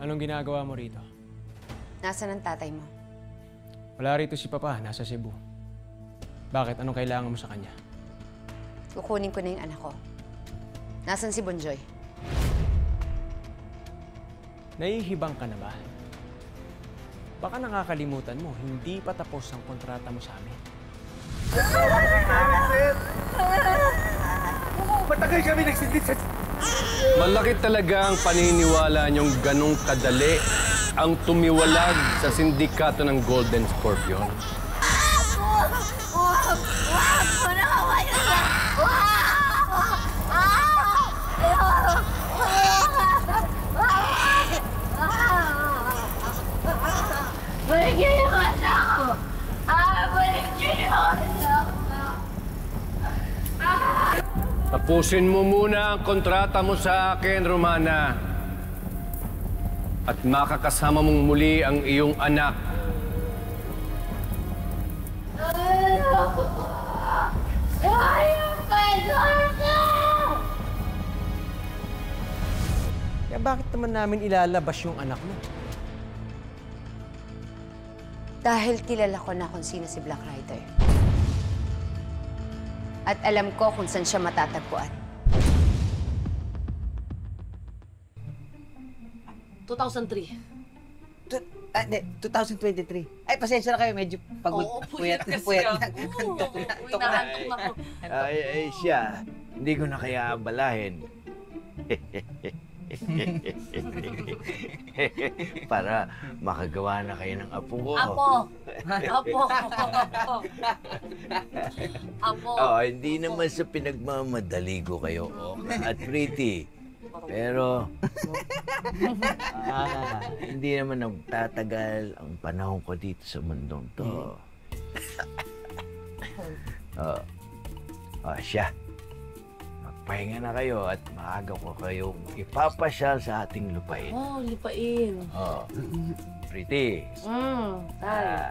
Anong ginagawa mo rito? Nasaan ang tatay mo? Wala rito si Papa, nasa Cebu. Bakit? Anong kailangan mo sa kanya? Kukunin ko na yung anak ko. Nasaan si Bonjoy? Nahihibang ka na ba? Baka nakakalimutan mo, hindi pa tapos ang kontrata mo sa amin. Matagal kami nagsindit sa... Malaki talaga ang paniniwala niyong ganong kadali ang tumiwalag sa sindikato ng Golden Scorpion. Tapusin mo muna ang kontrata mo sa akin, Romana. At makakasama mong muli ang iyong anak. Kaya bakit naman namin ilalabas yung anak mo? Dahil kilala ko na kung sino si Black Rider. At alam ko kung saan siya matatagpuan. 2003. 2023. Ay, pasensya na kayo. Medyo pagod. Oo, puyat na. Antok na. Inaantok na ako. Ay, siya. Hindi ko na kaya abalahin. Para makagawa na kayo ng apo ko. Apo. Hindi naman sa pinagmamadali ko kayo, Oka at Pretty. Pero, hindi naman nagtatagal ang panahon ko dito sa mundong to. Siya. Magpahinga na kayo at maaga ko kayong ipapasyal sa ating lupain. Lupain. Pretty. Tay.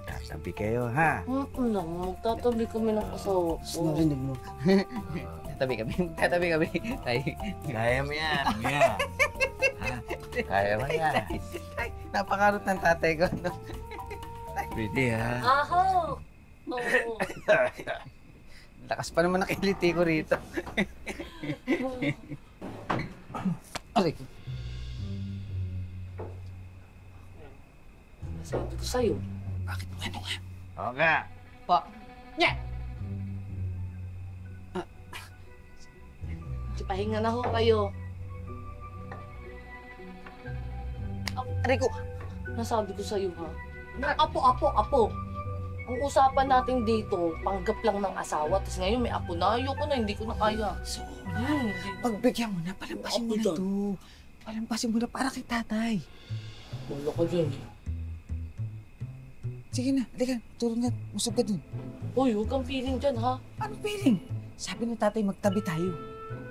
Tatabi kayo, ha? Magtatabi kami ng asawa ko. Narinig mo. Tatabi kami. Tay. Kaya mo yan. Kaya mo yan. Ay, napakarot ng tatay ko. Pretty, ha? Aho! Oo. Lakas pa naman nakiliti ko rito. Aray. Sabi ko sa'yo. Bakit mo ano nga? Okay. Pa. Nya! Pahinga na ho kayo. Aray ko. Nasabi ko sa'yo, ha? Apo. Ang usapan natin dito, panggap lang ng asawa. Tapos ngayon may apo na. Ayoko na, hindi ko na kaya. So, pagbigyan mo na, palampasin mo na to. Palampasin mo na para kay tatay. Wala ka dyan. Sige na, halika. Turo na, usog ka dun. Uy, huwag kang feeling dyan, ha? Anong feeling? Sabi ng tatay, magtabi tayo.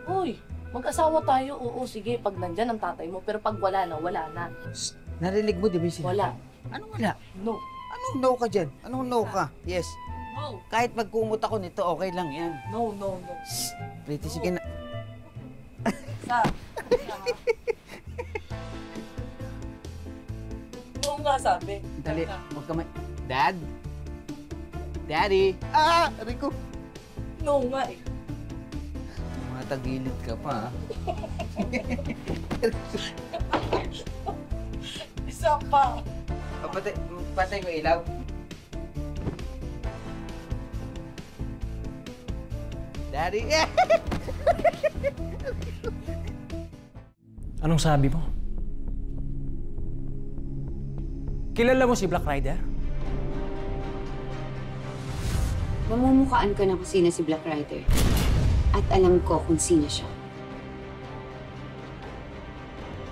Uy, mag-asawa tayo. Oo, sige, pag nandyan ang tatay mo. Pero pag wala na, wala na. Shh, narinig mo, di ba yung Wala. Anong wala? No. Anong no ka dyan? Anong no ka? Yes. No. Kahit magkumot ako nito, okay lang yan. No. Pretty, sige na. Sa. No nga sabi. Dali, huwag ka may... Dad? Daddy? Aray ko. No nga eh. Mga tagilid ka pa, ha? Isa pa. Patay ko ilaw. Daddy? Anong sabi mo? Kilala mo si Black Rider? Mamumukaan ko na kung sino si Black Rider. At alam ko kung sino siya.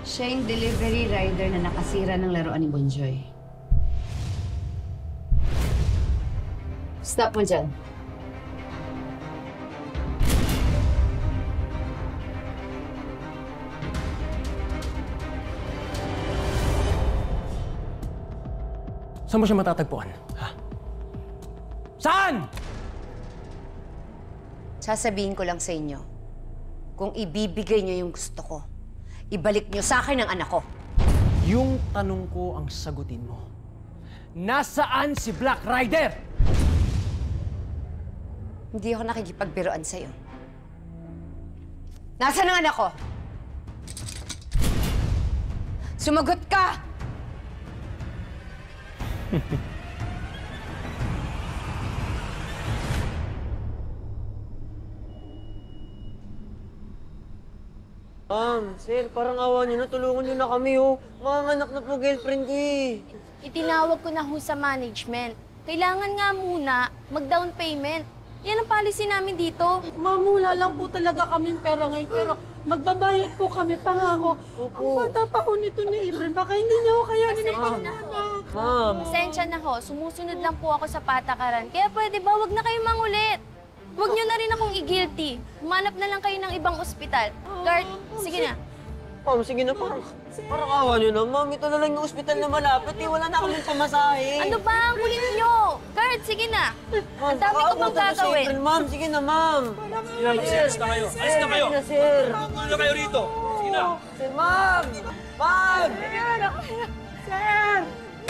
Siya yung delivery rider na nakasira ng laruan ni Bonjoy. Stop mo dyan. Saan mo siya matatagpuan? Ha? Saan? Sasabihin ko lang sa inyo, kung ibibigay niyo yung gusto ko, ibalik niyo sa akin ang anak ko. Yung tanong ko ang sagutin mo. Nasaan si Black Rider? Hindi ako nakikipagbiruan sa'yo. Nasaan ang anak ko? Sumagot ka! Ma'am, sir, parang awa niyo na. Tulungan niyo na kami, oh. Manganganak na po girlfriend ko, eh. Itinawag ko na ho sa management. Kailangan nga muna mag-down payment. Yan ang policy namin dito. Ma'am, wala lang po talaga kami pera ngayon, pero magbabayad po kami, pangako. Opo. Ang bata pa ko nito ni Ibran, baka hindi niya ako kayanin ng pangako. Ma'am. Pasensya na ho, sumusunod lang po ako sa patakaran. Kaya pwede ba, wag na kayo mangulit. Huwag niyo na rin akong i-guilty. Humanap na lang kayo ng ibang ospital. Guard, sige na. Ma'am, sige na, parang awa niyo na. Ma'am, ito na lang yung ospital na malapit, eh. Wala na kami pamasahe. Ano ba ang kulit niyo? Guard, sige na. Ang dami ko pang gagawin. Ma'am, sige na, ma'am. Sige na, alis na kayo. Alis na kayo. Sige na, sir. Tuloy na kayo rito. Sige na. Sir, ma'am! Ma'am! Sir!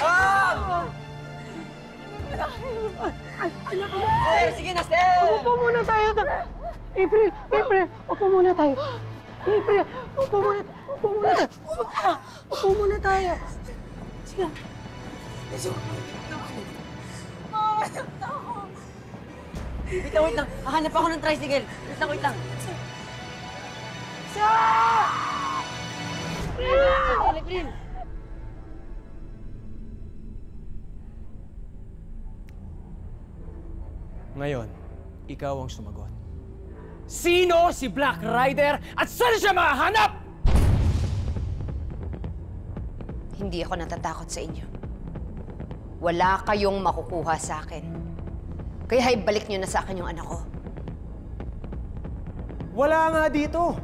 Ma'am! Sir, sige na, sir! Upo muna tayo. April, upo muna tayo. April, upo muna tayo. Upo muna tayo. Sige. Wait lang. Hahanap ako ng tricycle. Wait lang. April! Ngayon, ikaw ang sumagot. Sino si Black Rider at saan siya mahanap? Hindi ako natatakot sa inyo. Wala kayong makukuha sa akin. Kaya ibalik niyo na sa akin yung anak ko. Wala nga dito.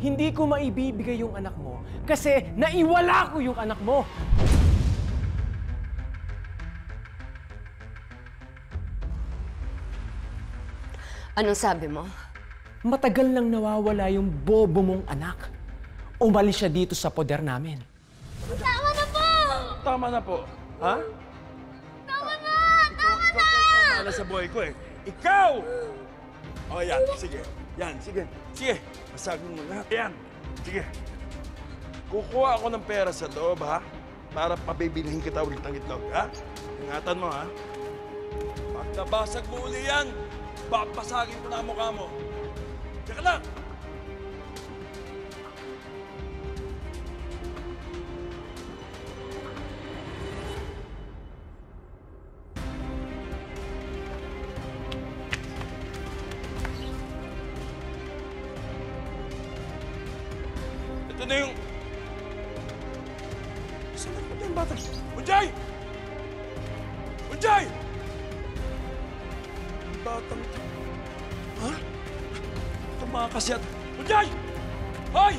Hindi ko maibibigay yung anak mo kasi naiwala ko yung anak mo. Anong sabi mo? Matagal nang nawawala yung bobo mong anak. Umalis siya dito sa poder namin. Tama na po! Tama na po. Ha? Tama na! Tama na! Wala sa buhay ko, eh. Ikaw! O, yan. Sige. Yan, sige. Sige. Masagin mo lahat. Yan. Sige. Kukuha ako ng pera sa loob, ha? Para pabibilihin kita ulit ng itlog, ha? Ingatan mo, ha? Pag nabasag mo uli yan, papasagin ko na ang mukha mo. Teka lang! Ito na yung... Saan na yung bata? Unjay! Unjay! Batang ito. Ha? Tumakas yan. Unjay! Hoy!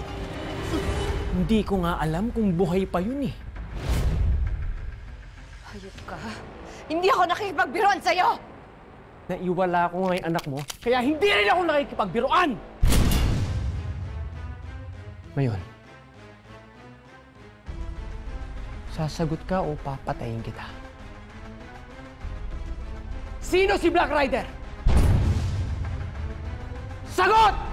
Hindi ko nga alam kung buhay pa yun eh. Hayop ka. Hindi ako nakikipagbiruan sa'yo! Naiwala ko nga yung anak mo, kaya hindi rin ako nakikipagbiruan! Ngayon, sasagot ka o papatayin kita? Sino si Black Rider? Sagot!